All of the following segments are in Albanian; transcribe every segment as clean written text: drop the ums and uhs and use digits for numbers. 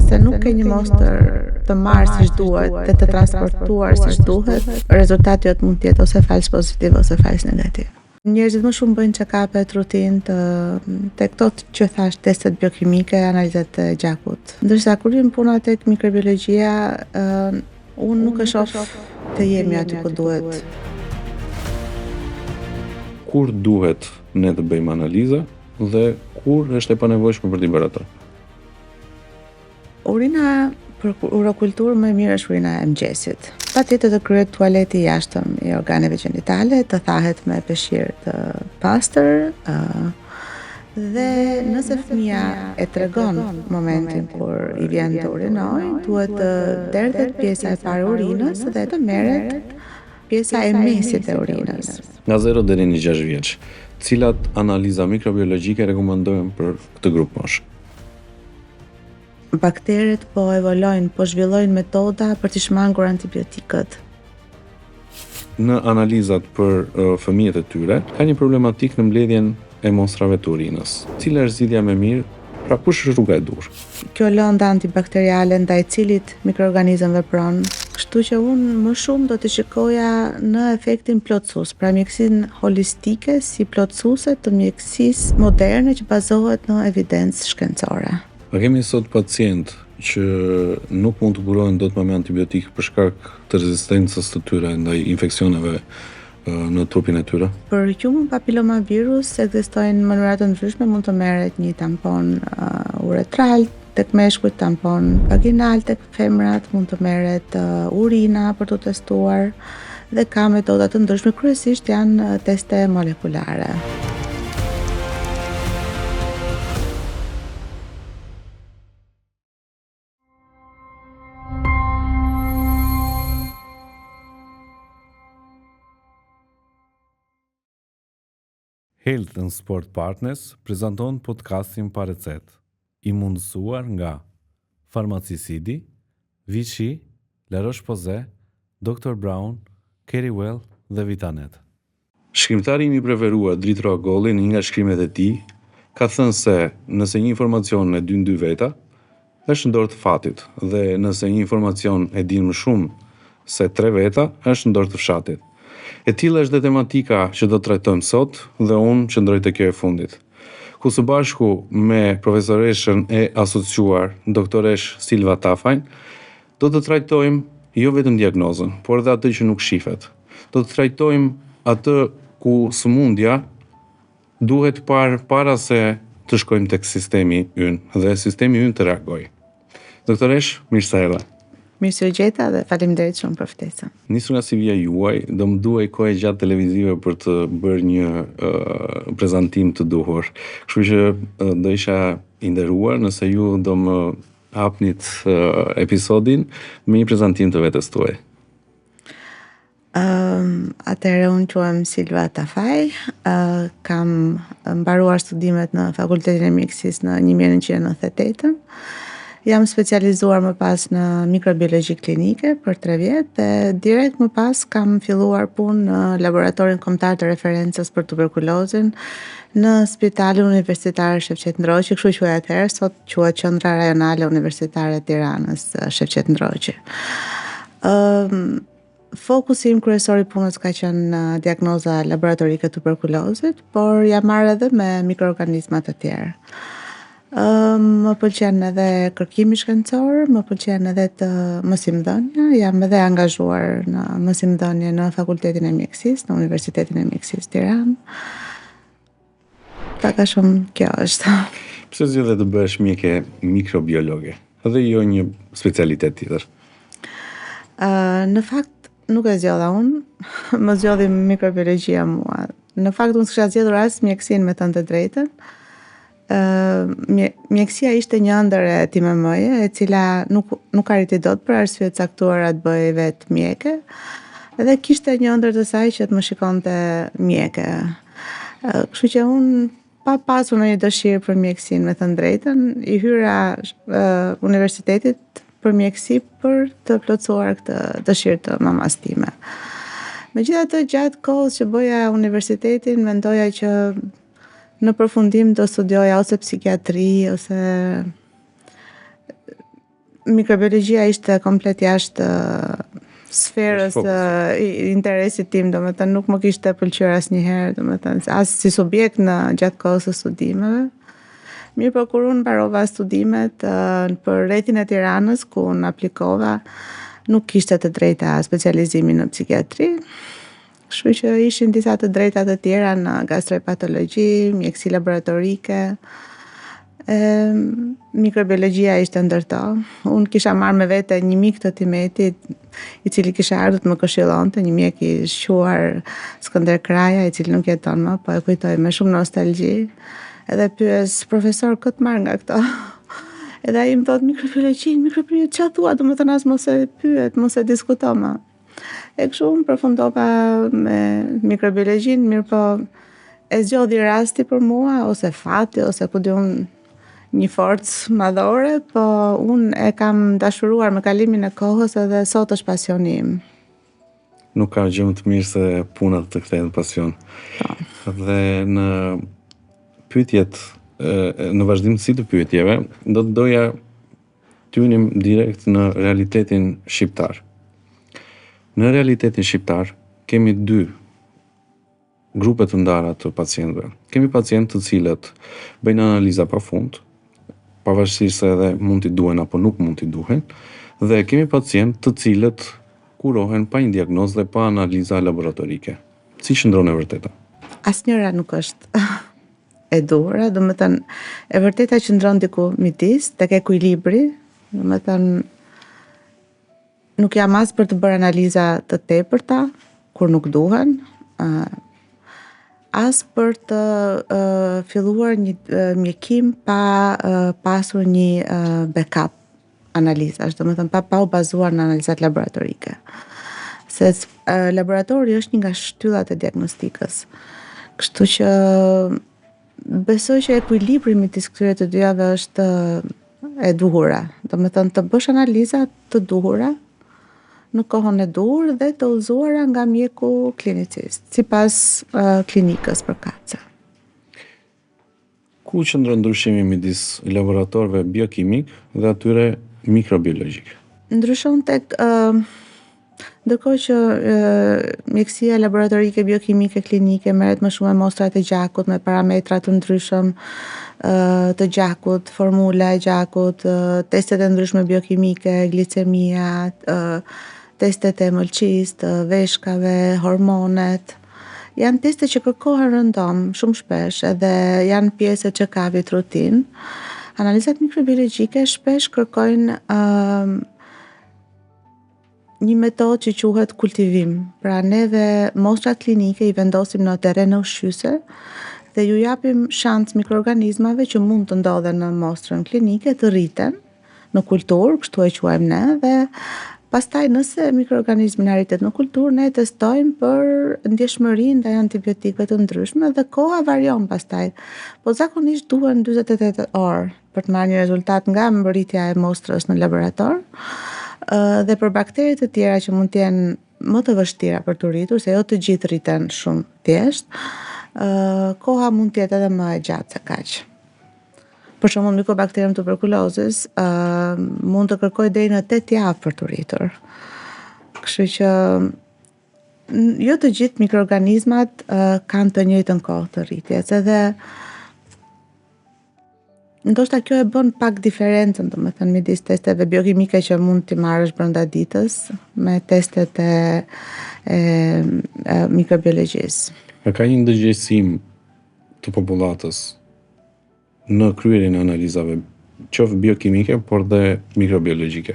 nëse nuk ke një moster të marrë siç duhet dhe të transportuar siç duhet, rezultati jot mund të jetë ose fals pozitiv ose fals negativ. Njerëzit më shumë bëjnë check-up-et rutinë të këto që thash, testet biokimike, analizat e gjakut. Ndërsa kur vjen puna tek mikrobiologjia, unë nuk e shoh të jemi aty ku duhet. Kur duhet ne të bëjmë analiza dhe kur është e panevojshme për t'i bërë atë? Urina për urokulturë më mirë është urina e mëngjesit. Patjetër të kryhet tualeti i jashtëm i organeve gjinitale, të thahet me peshqir të pastër, dhe nëse fëmia e tregon momentin kur i vjen të urinojë, duhet të derdhet pjesa e parë e urinës dhe të merret pjesa e mesit e urinës. Nga 0 deri në 6 vjeç, cilat analiza mikrobiologjike rekomandojnë për këtë grup moshë? Bakteret po evolojnë, po zhvillojnë metoda për të shmangur antibiotikët. Në analizat për fëmijët e tyre, ka një problematik në mbledhjen e mostrave të urinës. Cila është zgjidhja më mirë? Pra kush është rruga e dur? Kjo lëndë antibakteriale ndaj cilit mikroorganizëm vepron, kështu që unë më shumë do të shikoja në efektin plotësues, pra mjekësinë holistike si plotësuese të mjekësisë moderne që bazohet në evidencë shkencore. A kemi sot pacient që nuk mund të kurohen dot me antibiotik për shkak të rezistencës të tyre ndaj infeksioneve në trupin e tyre? Për human papilloma virus ekzistojnë mënyra të ndryshme, mund të merret një tampon uretral tek meshkujt, tampon vaginal tek femrat, mund të merret urina për të testuar dhe ka metoda të ndryshme, kryesisht janë teste molekulare. Health and Sport Partners prezanton podcastin pa recetë, i mundësuar nga Farmaci Sidi, Vichy, La Roche-Posay, Dr. Brown, Kerrywell dhe Vitanet. Shkrimtari im i preferuar, Drit Roagolli, në një nga shkrimet e tij, ka thënë se nëse një informacion e dyn dy veta, është në dorë të fatit, dhe nëse një informacion e din më shumë se 3 veta, është në dorë të fshatit. E tilla është dhe tematika që do të trajtojmë sot dhe unë qëndroj te kjo e fundit. Ku së bashku me profesoreshën e asociuar, doktoresh Silva Tafajn, do të trajtojmë jo vetëm diagnozën, por edhe atë që nuk shifet. Do të trajtojmë atë ku sëmundja duhet parë para se të shkojmë tek sistemi ynë dhe sistemi ynë të reagojë. Doktoresh, mirë se erdha. Mirë se u gjeta dhe faleminderit shumë për ftesën. Nisur nga CV-ja juaj, do më duaj kohë gjatë televizive për të bërë një prezantim të duhur. Kështu që do isha i nderuar nëse ju do më hapnit episodin me një prezantim të vetes tuaj. Atëherë unë quhem Silva Tafaj, kam mbaruar studimet në Fakultetin e Mjekësisë në 1998. Jam specializuar më pas në mikrobiologji klinike për 3 vjet dhe direkt më pas kam filluar punë në laboratorin kombëtar të referencës për tuberkulozën në Spitalin Universitar Shevqet Ndroqi, kështu quhet atëherë, sot quhet Qendra Rajonale Universitare e Tiranës Shevqet Ndroqi. Fokusi im kryesor i punës ka qenë diagnoza laboratorike e tuberkulozit, por jam marrë edhe me mikroorganizma të tjerë. Më pëlqen edhe kërkimi shkencor, më pëlqen edhe të mësimdhënia, jam edhe angazhuar në mësimdhënie në Fakultetin e Mjekësisë, në Universitetin e Mjekësisë Tiranë. Pak a shumë kjo është. Pse zgjedhe të bëhesh mjeke mikrobiologe, edhe jo një specialitet tjetër? Në fakt nuk e zgjodha unë, më zgjodhi mikrobiologjia mua. Në fakt unë s'kisha zgjedhur as mjekësinë, me thënë të drejtën. Mjekësia ishte një ëndër e timëmëje, e cila nuk arriti dot për arsye të caktuara të bëhej vetë mjeke, dhe kishte një ëndër të saj që të më shikonte mjeke. Kështu që unë, pa pasur në një dëshirë për mjekësinë, me thënë drejtën, i hyra universitetit për mjekësi për të plotësuar këtë dëshirë të mamas time. Megjithatë, gjatë kohës që bëja universitetin, mendoja që në përfundim do studioja ose psikiatri ose mikrobiologjia ishte komplet jashtë sferës interesit tim, domethënë nuk më kishte pëlqyer asnjëherë, domethënë as si subjekt në gjatë kohës së studimeve. Mirë, po kur unë mbarova studimet për rrethin e Tiranës ku unë aplikova, nuk kishte të drejta specializimi në psikiatri. Kështu që ishin disa të drejta të tjera në gastroenterologji, mjekësi laboratorike. Mikrobiologjia ishte ndërto. Unë kisha marrë me vete një mik të Timetit, i cili kisha ardhur të më këshillonte, një mjek i shquar Skënder Kraja, i cili nuk jeton më, po e kujtoj me shumë nostalgji. Edhe pyes, profesor, këtë marrë nga këto? Edhe ai më thot mikrobiologji, çfarë thua? Domethënë as mos e pyet, mos e diskuto më. E kështu unë përfundova me mikrobiologjin, mirë po e zgjodhi rasti për mua, ose fati, ose ku di unë një forcë madhore, po unë e kam dashuruar me kalimin e kohës edhe sot është pasioni im. Nuk ka gjë më të mirë se puna të kthehet në pasion. Dhe në pyetjet, në vazhdimsi të pyetjeve, do të doja të hynim direkt në realitetin shqiptar. Në realitetin shqiptar kemi dy grupe të ndara të pacientëve. Kemi pacientë të cilët bëjnë analiza pafund, pavarësisht se edhe mund t'i duhen apo nuk mund t'i duhen, dhe kemi pacientë të cilët kurohen pa një diagnozë dhe pa analiza laboratorike. Si qëndron e vërteta? Asnjëra nuk është e duhura, domethënë e vërteta qëndron diku midis, tek ekuilibri, domethënë nuk jam as për të bërë analiza të tepërta kur nuk duhen, as për të filluar një mjekim pa pasur një backup analizash, domethënë pa u bazuar në analizat laboratorike. Se laboratori është një nga shtyllat e diagnostikës. Kështu që besoj që ekuilibri midis këtyre të dyjave është e duhura. Domethënë të bësh analiza të duhura në kohën e duhur dhe të udhëzuara nga mjeku klinicist, sipas klinikës përkatëse. Ku qëndron ndryshimi midis laboratorëve biokimik dhe atyre mikrobiologjik? Ndryshon tek ndërkohë që mjekësia laboratorike biokimike klinike merret më shumë me mostra të gjakut, me parametra të ndryshëm të gjakut, formula e gjakut, testet e ndryshme biokimike, glicemia, testet e mëlçisë, të veshkave, hormonet. Janë teste që kërkohen rëndom shumë shpesh edhe janë pjesë e check-upit rutin. Analizat mikrobiologjike shpesh kërkojnë një metodë që quhet kultivim. Pra neve mostrat klinike i vendosim në terrene ushqyese dhe ju japim shans mikroorganizmave që mund të ndodhen në mostrën klinike të rriten në kulturë, kështu e quajmë ne, dhe pastaj nëse mikroorganizmi na rritet në kulturë, ne testojmë për ndjeshmërinë ndaj antibiotikëve të ndryshme dhe koha varion pastaj. Po zakonisht duhen 48 orë për të marrë një rezultat nga mbërritja e mostrës në laborator. Dhe për bakteret të tjera që mund të jenë më të vështira për të rritur, se jo të gjithë rriten shumë thjesht, koha mund të jetë edhe më e gjatë se kaq. Për shembull, Mycobacterium tuberculosis mund të kërkojë deri në 8 javë për të rritur. Kështu që jo të gjithë mikroorganizmat kanë të njëjtën kohë të rritjes, edhe ndoshta kjo e bën pak diferencën, domethënë midis testeve biokimike që mund t'i marrësh brenda ditës me testet e mikrobiologjisë. A ka një ndërgjegjësim të popullatës në kryerjen e analizave, qoftë biokimike, por dhe mikrobiologjike?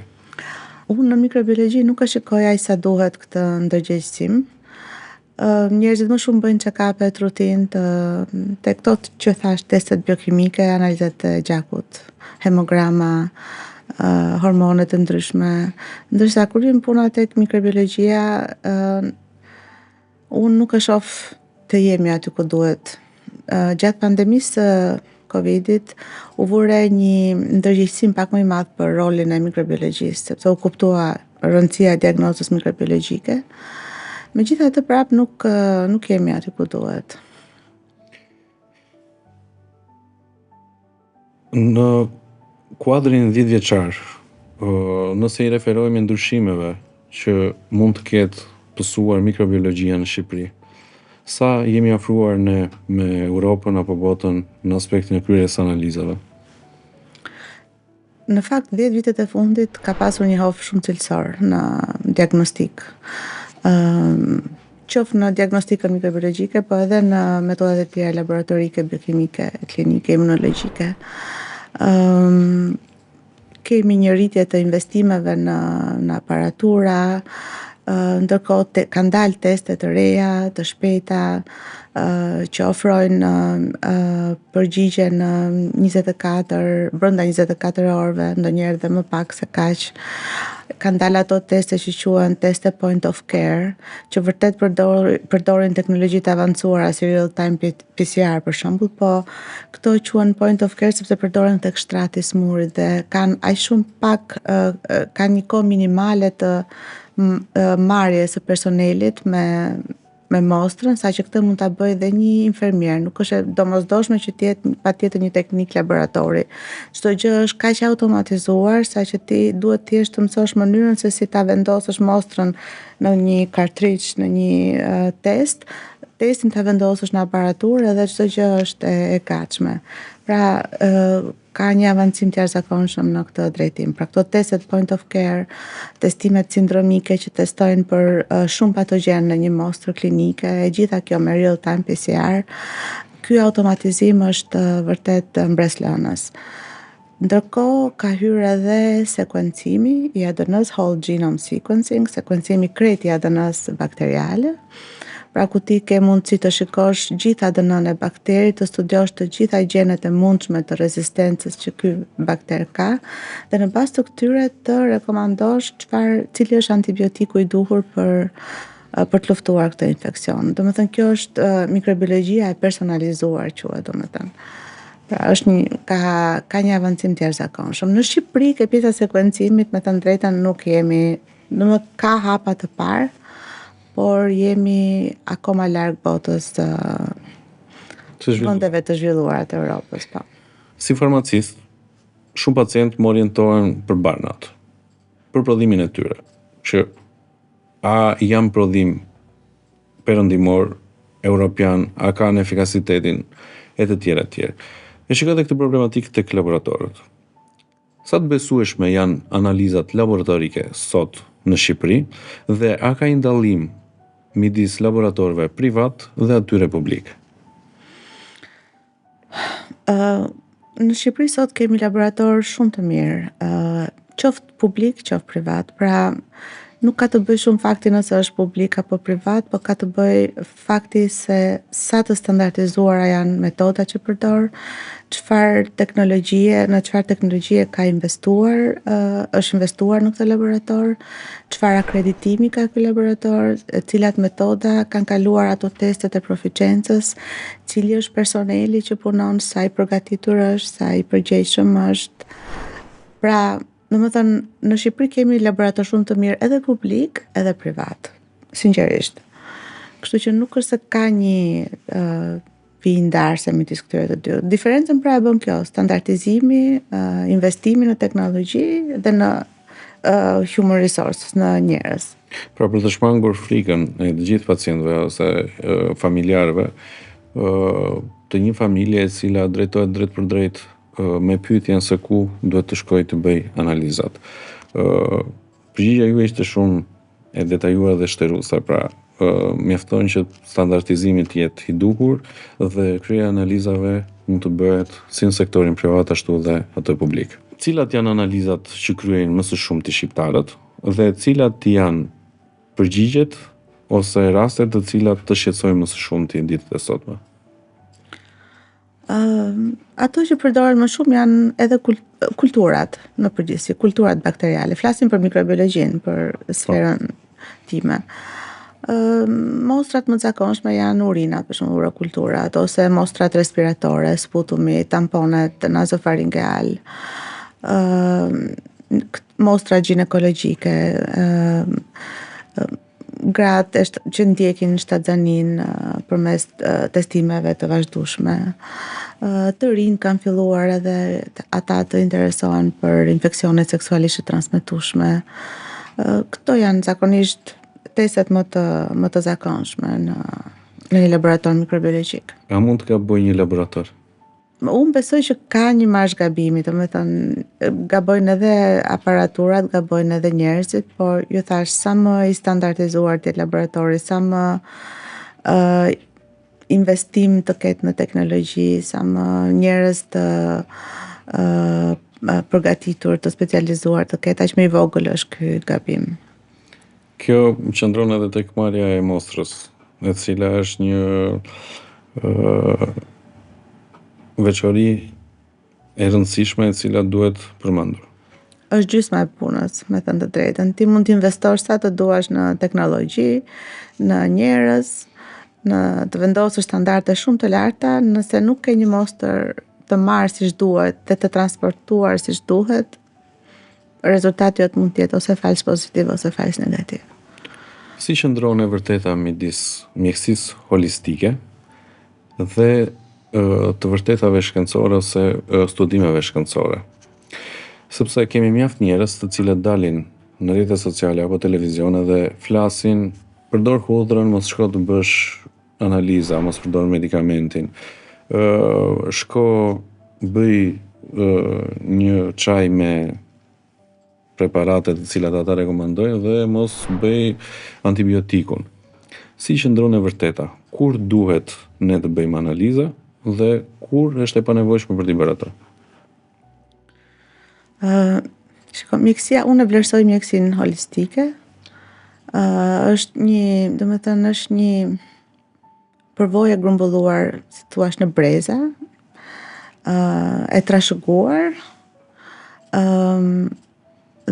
Unë në mikrobiologji nuk e shikoj aq sa duhet këtë ndërgjegjësim. Njerëzit më shumë bëjnë check-upet rutin te këto që thash, testet biokimike, analizat e gjakut, hemograma, hormonet të ndryshme. Ndërsa kur vjen puna tek mikrobiologjia, unë nuk e shoh të jemi aty ku duhet. Gjatë pandemisë Covidit u vure një ndërgjegjësim pak më i madh për rolin e mikrobiologjisë, sepse u kuptua rëndësia e diagnozës mikrobiologjike. Megjithatë prap nuk jemi aty ku duhet. Në kuadrin 10 vjeçar nëse I referojmë ndryshimeve që mund të ketë pësuar mikrobiologjia në Shqipëri, sa jemi afruar ne me Europën apo botën në aspektin e kryerjes analizave? Në fakt, 10 vitet e fundit ka pasur një hov shumë cilësor në diagnostik. Qoftë në diagnostikën mikrobiologjike, po edhe në metodat e tjera laboratorike, biokimike, klinike, imunologjike. Kemi një rritje të investimeve në aparatura, ndërkohë kanë dalë teste të reja, të shpejta, që ofrojnë përgjigje në 24, brenda 24 orëve, ndonjëherë dhe më pak se kaq. Kanë dalë ato teste që quhen teste point of care, që vërtet përdorin teknologji të avancuara si real time PCR për shembull, po këto quhen point of care sepse përdoren tek shtrati I smurit dhe kanë aq shumë pak kanë një kohë minimale të marrjes së personelit me mostrën, saqë këtë mund ta bëjë edhe një infermier. Nuk është e domosdoshme që të jetë patjetër një teknik laboratori. Çdo gjë është kaq automatizuar saqë ti duhet thjesht të mësosh mënyrën se si ta vendosësh mostrën në një kartridh, në një test. Testin ta vendosësh në aparaturë edhe çdo gjë është e gatshme. Pra, ka një avancim të jashtëzakonshëm në këtë drejtim. Pra këto testet point of care, testimet sindromike që testojnë për shumë patogjen në një mostrë klinike, e gjitha kjo me real time PCR, ky automatizim është vërtet mbreslënës. Ndërkohë ka hyrë edhe sekuencimi I ADN-s, whole genome sequencing, sekuencimi krejt I ADN-s bakteriale. Pra ku ti ke mundësi të shikosh gjithë ADN-n e bakterit, të studiosh të gjitha gjenet e mundshme të rezistencës që ky bakter ka, dhe në bazë të këtyre të rekomandosh cili është antibiotiku I duhur për të luftuar këtë infekcion. Domethënë kjo është mikrobiologjia e personalizuar quhet domethënë. Pra ka një avancim të jashtëzakonshëm. Në Shqipëri ke pjesa e sekuencimit, me të drejtën nuk jemi, ka hapa të parë, por jemi akoma larg botës vendeve të zhvilluara të Europës, po. Si farmacist, shumë pacientë më orientohen për barnat, për prodhimin e tyre, që a janë prodhim perëndimor, europian, a kanë efikasitetin e të tjera. E shikoj këtë problematikë tek laboratorët. Sa të besueshme janë analizat laboratorike sot në Shqipëri dhe a ka një dallim midis laboratorëve privat dhe atyre publik? Në Shqipëri sot kemi laboratorë shumë të mirë, qoftë publik, qoftë privat. Pra nuk ka të bëjë shumë fakti nëse është publik apo privat, po ka të bëjë fakti se sa të standardizuara janë metodat që përdor, në çfarë teknologjie ka është investuar në këtë laborator, çfarë akreditimi ka ky laborator, cilat metoda kanë kaluar ato testet e proficiencës, cili është personeli që punon, sa I përgatitur është, sa I përgjegjshëm është. Pra, domethënë, në Shqipëri kemi laborator shumë të mirë edhe publik, edhe privat, sinqerisht. Kështu që nuk është se ka një ndarse midis këtyre të dy. Diferencën pra e bën kjo, standardizimi, investimi në teknologji dhe në human resources, në njerëz. Pra për të shmangur frikën e të gjithë pacientëve ose familjarëve, të një familje e cila drejtohet drejt për drejt me pyetjen se ku duhet të shkojë të bëj analizat. Përgjigjja juaj ishte shumë e detajuar dhe shtëruese, pra mjafton që standardizimi të jetë I duhur dhe kryerja e analizave mund të bëhet si në sektorin privat ashtu dhe atë publik. Cilat janë analizat që kryejnë më së shumti shqiptarët dhe cilat janë përgjigjet ose rastet të cilat të shqetësojnë më së shumti ditët e sotme? Ato që përdoren më shumë janë edhe kulturat në përgjithësi, kulturat bakteriale. Flasim për mikrobiologjinë, për sferën time. Mostrat më zakonshme janë urinat, për shembull urokulturat, ose mostrat respiratore, sputumi, tamponet nazofaringeal, mostra ginekologjike, gratë që ndjekin shtatzanin përmes testimeve të vazhdueshme. të rinj kanë filluar edhe ata të interesohen për infeksionet seksualisht të transmetueshme. Këto janë zakonisht testet më të zakonshme në një laborator mikrobiologjik. A mund të gabojë një laborator? Unë besoj që ka një marjë gabimi, do me thënë, gabojnë edhe aparaturat, gabojnë edhe njerëzit, por ju thash, sa më i standardizuar të laboratori, sa më investim të ketë në teknologji, sa më njerëz të përgatitur, të specializuar të ketë, aq më i vogël është ky gabim. Kjo qëndron edhe tek marrja e mostrës, e cila është një veçori e rëndësishme e cila duhet përmendur. Është gjysma e punës, me thënë të drejtën. Ti mund të investosh sa të duash në teknologji, në njerëz, në të vendosësh standarde shumë të larta, nëse nuk ke një mostër të marrë siç duhet dhe të transportuar siç duhet, rezultati jot mund të jetë ose fals pozitiv ose fals negativ. Si qëndron e vërteta midis mjekësisë holistike dhe të vërtetave shkencore ose studimeve shkencore? Sepse kemi mjaft njerëz të cilët dalin në rrjetet sociale apo televizion dhe flasin, përdor hudhrën, mos shko të bësh analiza, mos përdor medikamentin. Shko bëj një çaj me preparatet të cilat ata rekomandojnë dhe mos bëj antibiotikun. Si qëndron e vërteta? Kur duhet ne të bëjmë analiza dhe kur është e panevojshme për t'i bërë ato? Shiko, mjekësia, unë e vlerësoj mjekësinë holistike. Është një, do me thënë, është një përvojë e grumbulluar, si thua, në breza, e trashëguar,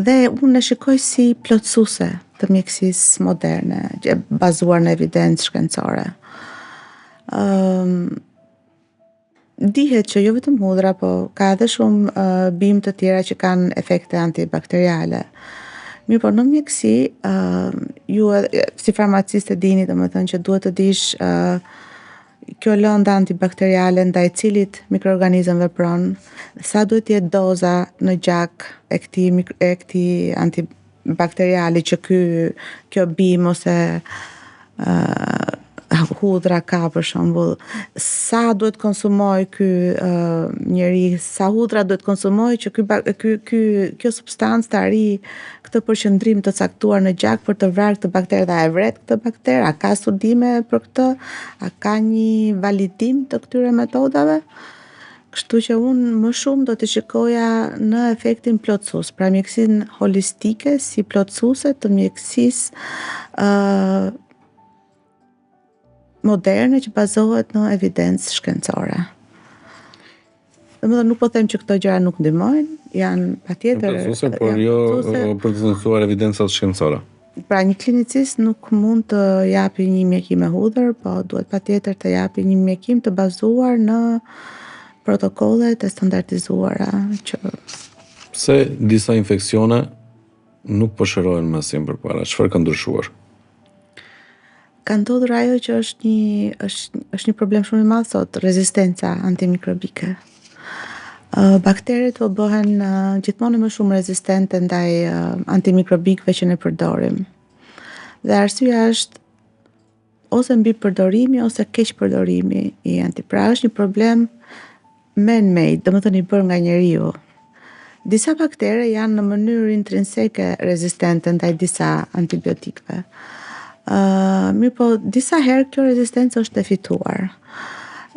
dhe unë e shikoj si plotësuese të mjekësisë moderne, që e bazuar në evidencë shkencore. Dihet që jo vetëm hudhra, po ka edhe shumë bimë të tjera që kanë efekte antibakteriale. Mirë, po në mjekësi, ju si farmacist e dini, domethënë që duhet të dish kjo lëndë antibakteriale ndaj cilit mikroorganizëm vepron, sa duhet të jetë doza në gjak e këtij antibakteriali që kjo bimë ose hudhra ka, për shembull, sa duhet konsumoj ky njeri, sa hudhra duhet konsumoj që kjo substancë të arrijë këtë përqendrim të caktuar në gjak për të vrarë këtë bakter, dhe a e vret këtë bakter, a ka studime për këtë, a ka një validim të këtyre metodave? Kështu që unë më shumë do të shikoja në efektin plotësues, pra mjekësinë holistike si plotësuese të mjekësisë moderne që bazohet në evidencë shkencore. Domethënë nuk po them që këto gjëra nuk ndihmojnë, janë patjetër plotësuese, por jo për të caktuar evidencat shkencore. Pra një klinicist nuk mund të japi një mjekim me hudhër, po duhet patjetër të japi një mjekim të bazuar në protokollet e standardizuara që Pse disa infeksione nuk po shërohen më si përpara? Çfarë ka ndryshuar? Ka ndodhur ajo që është një problem shumë i madh sot, rezistenca antimikrobike. Bakteret po bëhen gjithmonë më shumë rezistente ndaj antimikrobikëve që ne përdorim. Dhe arsyeja është ose mbi përdorimi ose keq përdorimi i pra është një problem man-made, domethënë i bërë nga njeriu. Disa baktere janë në mënyrë intrinseke rezistente ndaj disa antibiotikëve. Mirë, po disa herë kjo rezistencë është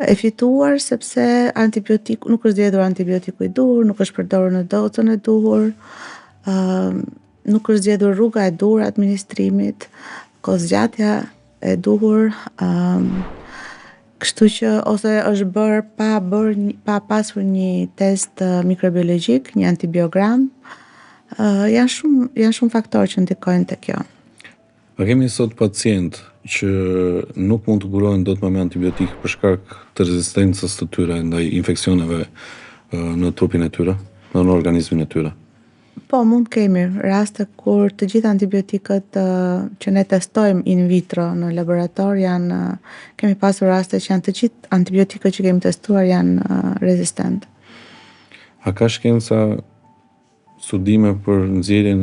e fituar sepse nuk është zgjedhur antibiotiku i duhur, nuk është përdorur në dozën e duhur, nuk është zgjedhur rruga e duhur e administrimit, kohëzgjatja e duhur, kështu që ose është bërë pa pasur një test mikrobiologjik, një antibiogram. Janë shumë faktorë që ndikojnë te kjo. A kemi sot pacient që nuk mund të kurojnë dot me antibiotik për shkak të rezistencës të tyre ndaj infeksioneve në trupin e tyre, në organizmin e tyre? Po, mund kemi raste kur të gjithë antibiotikët që ne testojmë in vitro në laborator kemi pasur raste që të gjithë antibiotikët që kemi testuar janë rezistent. A ka shkenca studime për nxjerrjen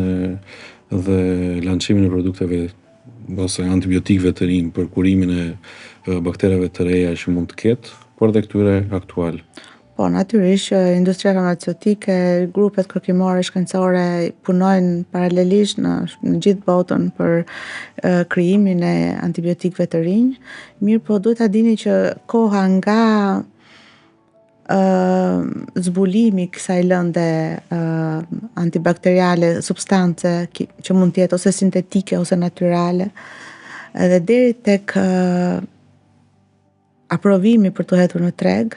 dhe lançimin e produkteve ose antibiotikëve të rinj për kurimin e baktereve të reja që mund të ketë, por dhe këtyre aktual? Po, natyrisht që industria farmaceutike, grupet kërkimore shkencore punojnë paralelisht në gjithë botën për krijimin e antibiotikëve të rinj. Mirë, po duhet ta dini që koha nga zbulimi kësaj lënde antibakteriale, substance që mund të jetë ose sintetike ose natyrale, edhe deri tek aprovimi për të hedhur në treg,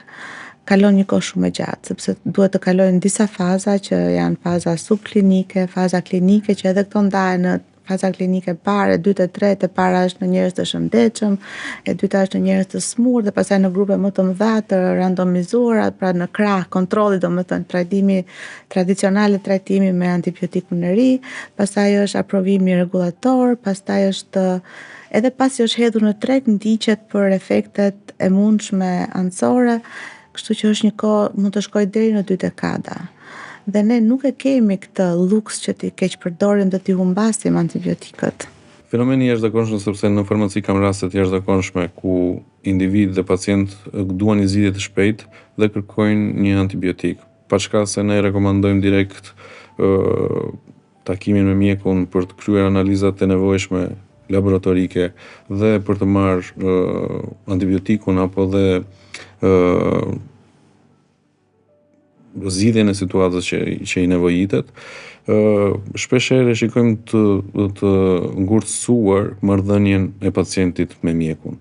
kalon një kohë shumë e gjatë, sepse duhet të kalojnë disa faza që janë faza subklinike, faza klinike që edhe këto ndahen në faza klinike parë, e dytë e tretë, e para është në njerëz të shëndetshëm, e dyta është në njerëz të smur dhe pastaj në grupe më të mëdha të randomizuara, pra në krah kontrolli, domethënë trajtimi tradicional, trajtimi me antibiotik në ri, pastaj është aprovimi rregullator, pastaj është edhe pasi është hedhur në treg ndiqet për efektet e mundshme anësore, kështu që është një kohë, mund të shkojë deri në 2 dekada. Dhe ne nuk e kemi këtë luks që t'i keq përdorim dhe t'i humbasim antibiotikët. Fenomeni i jashtëzakonshëm sepse në farmaci kam raste të jashtëzakonshme ku individ dhe pacient duan një zgjidhje të shpejtë dhe kërkojnë një antibiotik. Paçka se ne rekomandojmë direkt takimin me mjekun për të kryer analizat e nevojshme laboratorike dhe për të marrë antibiotikun apo dhe zgjidhjen e situatës që i nevojitet. Shpeshherë shikojmë të ngurtësuar marrëdhënien e pacientit me mjekun.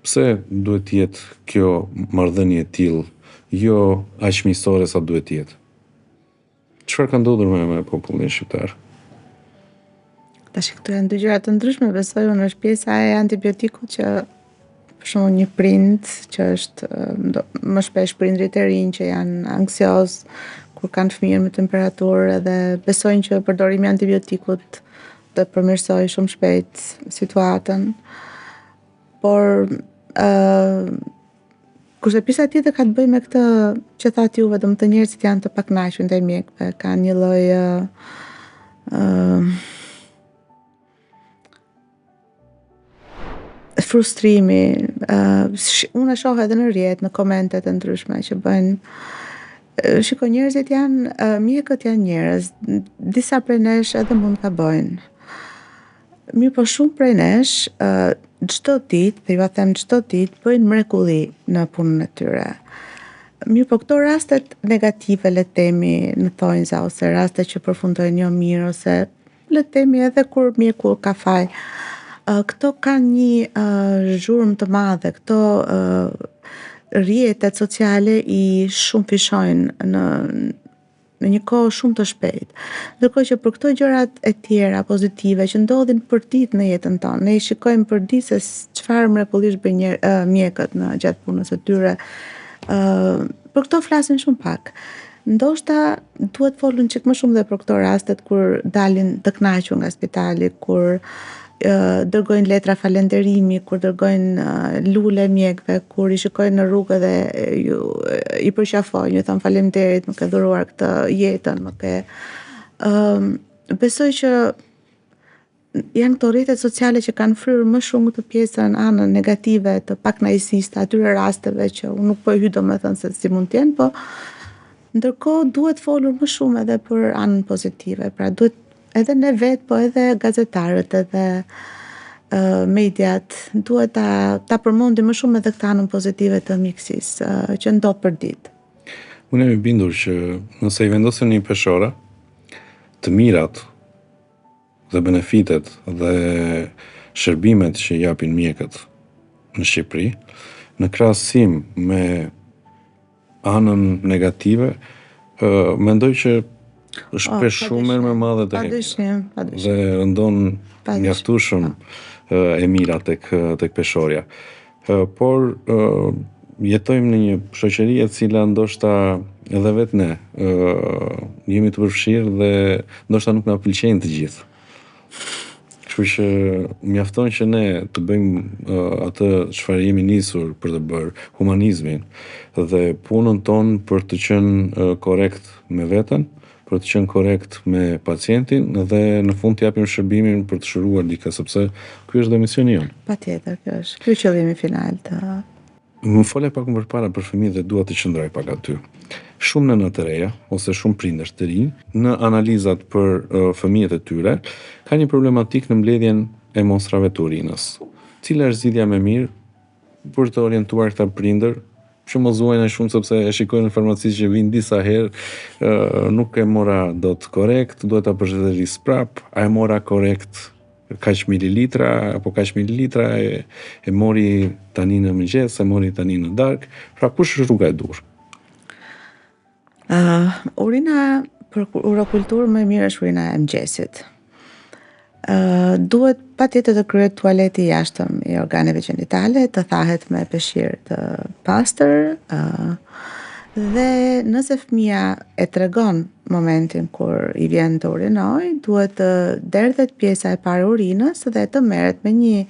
Pse duhet të jetë kjo marrëdhënie e tillë, jo aq miqësore sa duhet të jetë? Çfarë ka ndodhur me popullin shqiptar? Tash këtu janë dy gjëra të ndryshme, besoj unë është pjesa e antibiotikut që për shembull një prind që është më shpesh prindrit e rinj që janë anksioz kur kanë fëmijën me temperaturë dhe besojnë që përdorimi i antibiotikut të përmirësojë shumë shpejt situatën. Por kurse pjesa tjetër ka të bëjë me këtë që thatë juve, domethënë njerëzit janë të pakënaqur ndaj mjekëve, kanë një lloj frustrimi, unë e shoh edhe në rrjet, në komentet e ndryshme që bëjnë. Shiko, njerëzit mjekët janë njerëz, disa prej nesh edhe mund ta bëjnë. Mirë, po shumë prej nesh çdo ditë, dhe ju them çdo ditë, bëjnë mrekulli në punën e tyre. Mirë, po këto rastet negative, le të themi, në thonjza, ose raste që përfundojnë jo mirë, ose le të themi edhe kur mjeku ka faj, këto kanë një zhurmë të madhe, këto rrjetet sociale i shumë fishojnë në një kohë shumë të shpejtë. Ndërkohë që për këto gjërat e tjera pozitive që ndodhin përditë në jetën tonë, ne i shikojmë përditë se çfarë mrekullisht bëjnë mjekët në gjatë punës së tyre. Për këto flasin shumë pak. Ndoshta duhet folën çik më shumë dhe për këto rastet kur dalin të kënaqur nga spitali, kur dërgojnë letra falenderimi, kur dërgojnë lule mjekëve, kur i shikojnë në rrugë dhe i përqafojnë, ju thon faleminderit, më ke dhuruar këtë jetën, më ke besoj që janë këto rrjetet sociale që kanë fryrë më shumë këtë pjesën anën negative të pakënaqësisë të atyre rasteve që unë nuk po e hy domethënë se si mund të jenë, po ndërkohë duhet folur më shumë edhe për anën pozitive, pra duhet edhe ne vetë, po edhe gazetarët, edhe mediat, duhet ta përmendim më shumë edhe këtë anën pozitive të mjekësisë që ndodh për ditë. Unë jam i bindur që nëse i vendosen një peshore, të mirat dhe benefitet dhe shërbimet që japin mjekët në Shqipëri, në krahasim me anën negative, mendoj që shpesh shumë më madhe të Padyshim. dhe rëndon mjaftueshëm e mira tek peshorja. Por jetojmë në një shoqëri e cila ndoshta edhe vetë ne jemi të përfshirë dhe ndoshta nuk na pëlqejnë të gjithë. Kështu që mjafton që ne të bëjmë atë çfarë jemi nisur për të bërë, humanizmin dhe punën tonë për të qenë korrekt me veten, për të qenë korrekt me pacientin dhe në fund të japim shërbimin për të shëruar dikë, sepse ky është dhe misioni jon. Patjetër, ky është qëllimi final të. Më folja pak më përpara për fëmijët dhe dua të qëndroj pak aty. Shumë nëna të reja ose shumë prindër të rinj në analizat për fëmijët e tyre ka një problematik në mbledhjen e mostrave të urinës. Cila është zgjidhja më mirë për të orientuar këta prindër që mos zuajnë shumë sepse e shikojnë në farmaci që vinë disa herë, nuk e mora dot korrekt, duhet ta përzgjedhëris prap, a e mora korrekt kaq mililitra, apo kaq mililitra e mori tani në mëngjes, e mori tani në darkë, pra kush është rruga e dur? Urina për urokulturë më mirë është urina e mëngjesit. Duhet patjetër të kryhet tualeti i jashtëm i organeve gjinitale, të thahet me peshqir të pastër, dhe nëse fëmia e tregon momentin kur i vjen të urinoj, duhet të derdhet pjesa e parë e urinës dhe të merret me një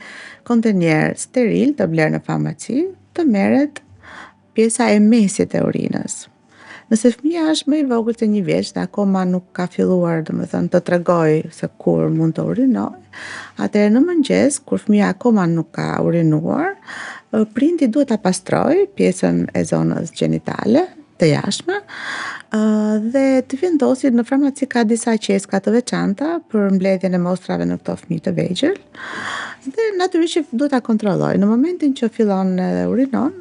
kontenier steril të bler në farmaci, të merret pjesa e mesit e urinës. Nëse fëmia është më i vogël se 1 vjeç dhe akoma nuk ka filluar, domethënë, të tregoj se kur mund të urinoj, atëherë në mëngjes, kur fëmia akoma nuk ka urinuar, prindi duhet ta pastroj pjesën e zonës gjinitale të jashtme dhe të vendosit. Në farmaci ka disa qeska të veçanta për mbledhjen e mostrave në këto fëmijë të vegjël dhe natyrisht që duhet ta kontrolloj. Në momentin që fillon edhe urinon,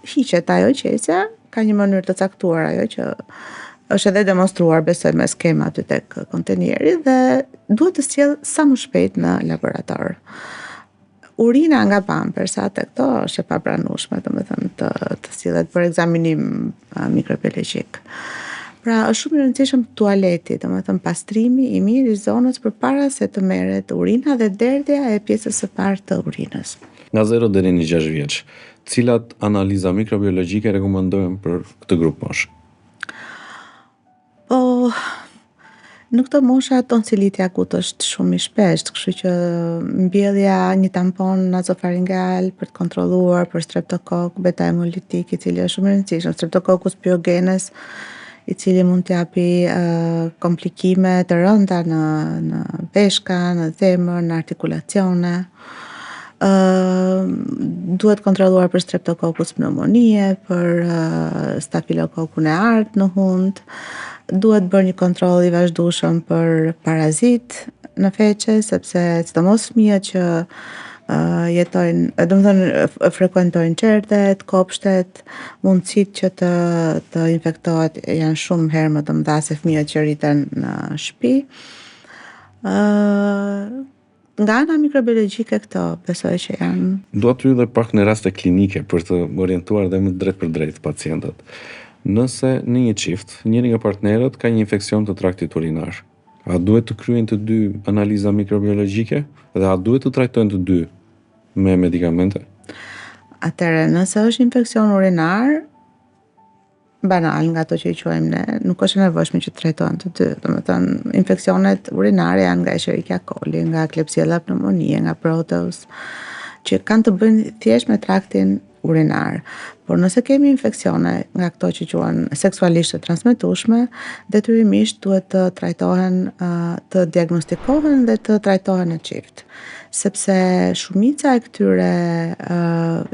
hiqet ajo qesja, ka një mënyrë të caktuar ajo që është edhe demonstruar besoj me skema aty tek kontenieri dhe duhet të sjell sa më shpejt në laborator. Urina nga pampersa te këto është e papranueshme, domethënë të sillet për ekzaminim mikrobiologjik. Pra është shumë i rëndësishëm tualeti, domethënë pastrimi i mirë i zonës përpara se të merret urina dhe derdhja e pjesës së parë të urinës. Nga 0 deri në 6 vjeç, cilat analiza mikrobiologjike rekomandohen për këtë grup moshë? Po, në këtë moshë tonsiliti akut është shumë i shpeshtë, kështu që mbjellja një tampon nazofaringeal për të kontrolluar për streptokok beta hemolitik, i cili është shumë i rëndësishëm, streptococcus pyogenes, i cili mund të japi komplikime të rënda në veshka, në zemër, në artikulacione. Duhet kontrolluar për streptococcus pneumonie, për stafilokokun e artë në hund, duhet bërë një kontroll i vazhdueshëm për parazit në feqe, sepse sidomos fëmijët që jetojnë, domethënë frekuentojnë qertet, kopshtet, mundësitë që të infektohet janë shumë herë më të mëdha se fëmijët që rriten në shtëpi. Nga ana mikrobiologjike këto besoj që janë. Dua të hyj pak në raste klinike për të orientuar dhe më drejt për drejt pacientët. Nëse në një çift, njëri nga partnerët ka një infeksion të traktit urinar, a duhet të kryejnë të dy analiza mikrobiologjike dhe a duhet të trajtojnë të dy me medikamente? Atëherë, nëse është infeksion urinar, banal nga ato që i quajmë ne, nuk është e nevojshme që të trajtohen të dy. Domethënë, infeksionet urinare janë nga Escherichia coli, nga Klebsiella pneumonie, nga Proteus, që kanë të bëjnë thjesht me traktin urinar. Por nëse kemi infeksione nga këto që quhen seksualisht të transmetueshme, detyrimisht duhet të trajtohen, të diagnostikohen dhe të trajtohen në çift. Sepse shumica e këtyre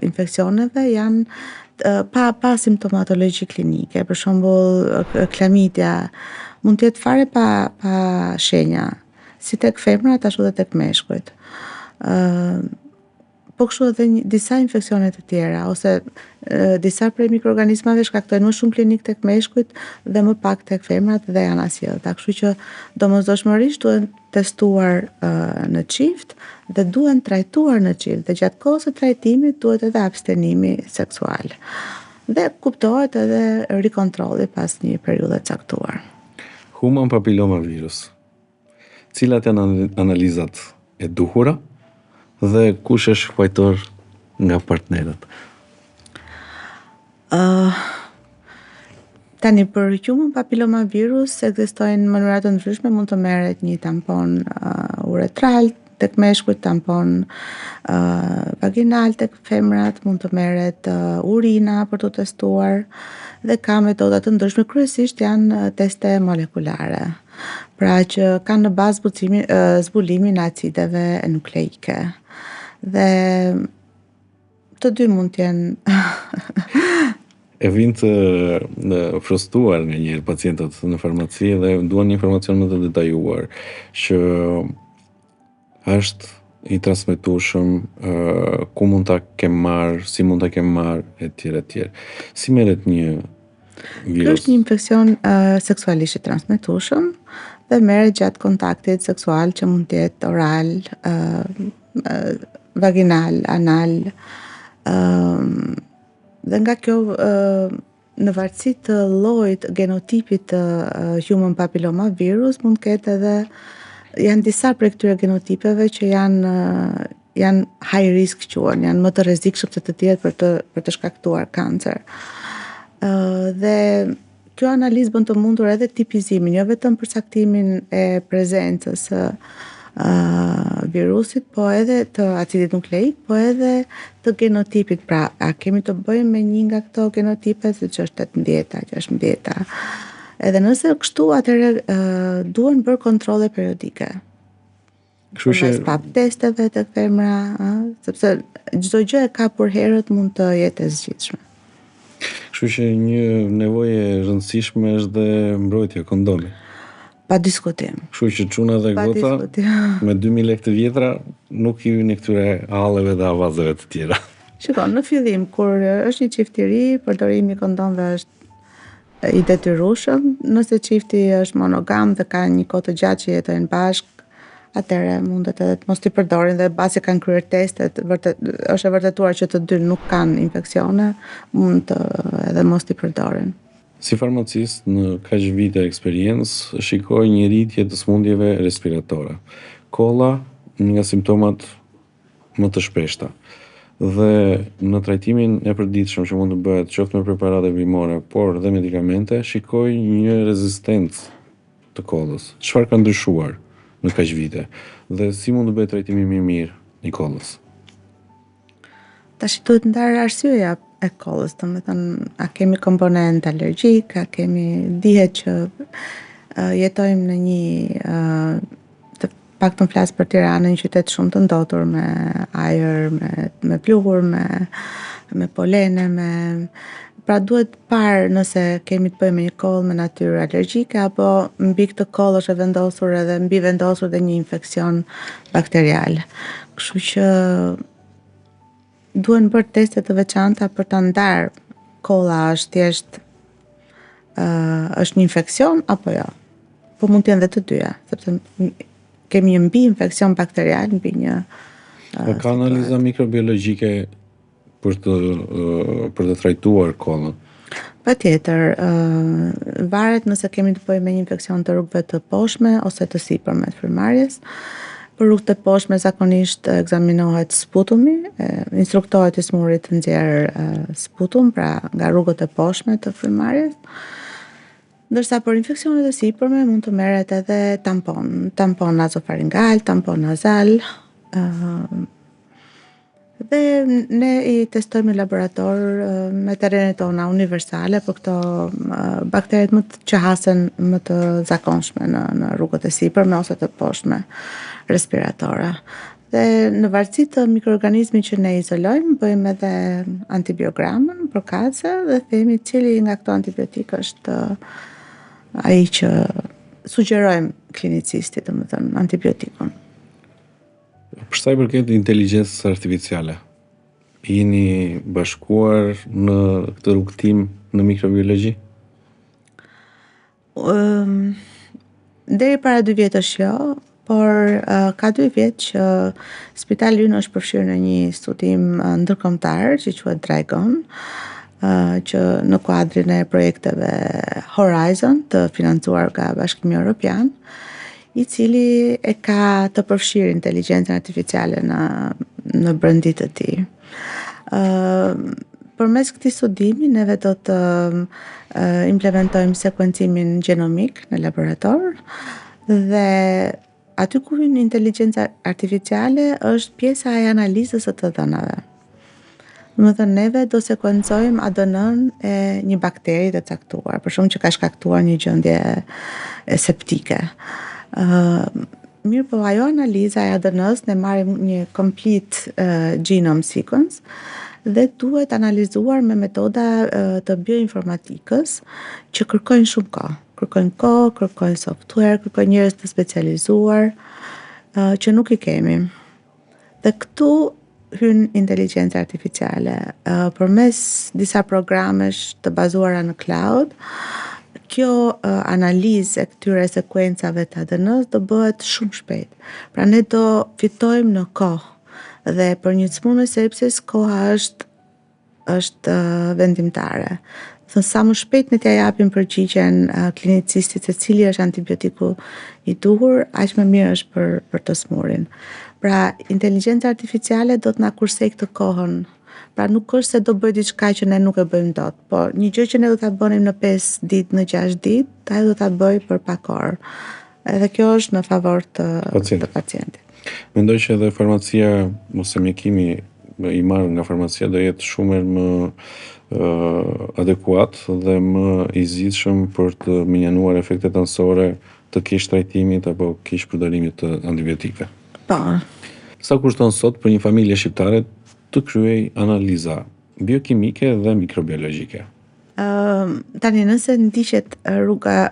infeksioneve janë pa simptomatologji klinike. Për shembull, klamidia mund të jetë fare pa shenja, si tek femrat ashtu edhe tek meshkujt. Po kështu edhe disa infeksione të tjera ose disa prej mikroorganizmave shkaktojnë më shumë klinik tek meshkujt dhe më pak tek femrat dhe janë asjellta. Kështu që domosdoshmërisht duhen testuar në çift dhe duhen trajtuar në çift dhe gjatë kohës së trajtimit duhet edhe abstenimi seksual. Dhe kuptohet edhe rikontrolli pas një periudhe të caktuar. Human papilloma virus. Cilat janë analizat e duhura dhe kush është shkruajtor nga partnerët? Tani për human papillomavirus ekzistojnë mënyra të ndryshme, mund të merret një tampon uretral tek meshkujt, tampon vaginal tek femrat, mund të merret urina për të testuar dhe ka metoda të ndryshme, kryesisht janë teste molekulare. Pra që kanë në bazë zbulimin e acideve nukleike. Dhe të dy mund të jenë E vinë të frustruar nga njëherë pacientët në farmaci dhe duan një informacion më të detajuar që është i transmetueshëm, ku mund ta kem marr, si mund ta kem marr, etj. Si merret një virus? Kjo është një infeksion seksualisht i transmetueshëm dhe merret gjatë kontaktit seksual që mund të jetë oral, vaginal, anal, dhe nga kjo në varësi të llojit genotipit të human papillomavirus mund ketë edhe janë disa prej këtyre genotipeve që janë high risk quhen, janë më të rrezikshëm se të tjerët për të shkaktuar kancer. Dhe kjo analizë bën të mundur edhe tipizimin, jo vetëm përcaktimin e prezencës së virusit, po edhe të acidit nukleik, po edhe të genotipit. Pra, a kemi të bëjmë me një nga këto genotipe, siç është 18-ta, 16-ta. Edhe nëse kështu, atëherë duhen bërë kontrolle periodike. Kështu që pap testeve tek femra, sepse çdo gjë e ka për herët mund të jetë e zgjidhshme. Kështu që një nevojë e rëndësishme është dhe mbrojtja kondomi. Pa diskutim. Kështu që çuna dhe gota me 2000 lekë të vjetra nuk i hyjnë këtyre halleve dhe avazeve të tjera. Shikon, në fillim kur është një çift i ri, përdorimi i kondomëve është i detyrueshëm. Nëse çifti është monogam dhe ka një kohë të gjatë që jetojnë bashkë, atëherë mundet edhe të mos t'i përdorin dhe pasi kanë kryer testet, është e vërtetuar që të dy nuk kanë infeksione, mund të edhe mos t'i përdorin. Si farmacist në kaq vite eksperiencë, shikoj një rritje të sëmundjeve respiratore. Kolla nga simptomat më të shpeshta. Dhe në trajtimin e përditshëm që mund të bëhet qoftë me preparate bimore, por dhe medikamente, shikoj një rezistencë të kollës. Çfarë ka ndryshuar në kaq vite dhe si mund të bëhet trajtimi më i mirë i kollës? Tash duhet ndarë arsyeja e kollës, domethënë a kemi komponent alergjik, a dihet që jetojmë në një të paktën flas për Tiranën, një qytet shumë të ndotur me ajër, me pluhur, me polene, pra duhet parë nëse kemi të bëjmë me një kollë me natyrë alergjike apo mbi këtë kollë është e vendosur edhe mbi vendosur dhe një infeksion bakterial. Kështu që duhen bërë teste të veçanta për ta ndarë kolla është thjesht është një infeksion apo jo. Po mund të jenë dhe të dyja, sepse kemi një mbi infeksion bakterial mbi një ka analiza mikrobiologjike për të trajtuar kollën? Patjetër, varet nëse kemi të bëjmë me një infeksion të rrugëve të poshtme ose të sipërme të frymarrjes. Për rrugët e poshtme zakonisht ekzaminohet sputumi, instruktohet i smurit të nxjerrë sputum, pra nga rrugët e poshtme të frymarrjes. Ndërsa për infeksionet e sipërme mund të merret edhe tampon nazofaringal, tampon nazal. Dhe ne i testojmë në laborator me terrenet tona universale për këto bakteret që hasen më të zakonshme në rrugët e sipërme ose të poshtme respiratore. Dhe në varësi të mikroorganizmit që ne izolojmë, bëjmë edhe antibiogramën për kace dhe themi cili nga këto antibiotik është ai që sugjerojmë klinicistit, domethënë antibiotikun. Për sa i përket inteligjencës artificiale, jeni bashkuar në këtë rrugëtim në mikrobiologji? Deri para 2 vjetësh jo, por ka 2 vjet që spitali ynë është përfshirë në një studim ndërkombëtar që quhet Dragon, që në kuadrin e projekteve Horizon të financuar nga Bashkimi Evropian, i cili e ka të përfshirë inteligjencën artificiale në brëndit të tij. përmes këtij studimi neve do të implementojmë sekuencimin gjenomik në laborator dhe aty ku hyn inteligjenca artificiale është pjesa e analizës së të dhënave. Domethënë neve do sekuencojmë ADN-n e një bakteri të caktuar, për shembull që ka shkaktuar një gjendje septike. Mirë po ajo analiza e ADN-s ne marrim një complete genome sequence dhe duhet analizuar me metoda të bioinformatikës që kërkojnë shumë kohë. Kërkojnë software, kërkojnë njerëz të specializuar që nuk i kemi. Dhe këtu hyn inteligjenca artificiale. Përmes disa programesh të bazuara në cloud, kjo analizë e këtyre sekuencave të ADN-s do bëhet shumë shpejt. Pra ne do fitojmë në kohë dhe për një sëmundje me sepsis koha është vendimtare. Sa më shpejt ne t'ja japim përgjigjen klinicistit se cili është antibiotiku i duhur, aq më mirë është për të smurin. Pra, inteligjenca artificiale do të na kursej këtë kohën. Pra nuk është se do bëj diçka që ne nuk e bëjmë dot, po një gjë që ne do ta bënim në 5 ditë, në 6 ditë, ajo do ta bëj për pak orë. Edhe kjo është në favor të pacientit. Mendoj që edhe farmacia ose mjekimi i marrë nga farmacia do jetë shumë më adekuat dhe më i zgjidhshëm për të minjanuar efektet anësore të keq trajtimit apo keq përdorimit të antibiotikëve. Po. Sa kushton sot për një familje shqiptare të kryej analiza biokimike dhe mikrobiologjike? Tani nëse ndiqet rruga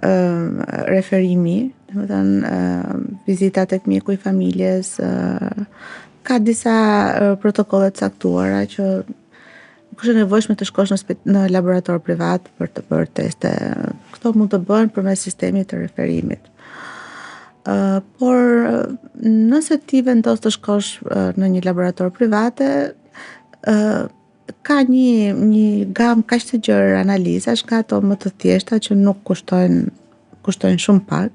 referimi, domethënë vizita tek mjeku i familjes, ka disa protokolle të caktuara që nuk është e nevojshme të shkosh në laborator privat për të bërë teste. Këto mund të bëhen përmes sistemit të referimit. Por nëse ti vendos të shkosh në një laborator private, ka një gamë kaq të gjerë analizash, ka ato më të thjeshta që nuk kushtojnë shumë pak.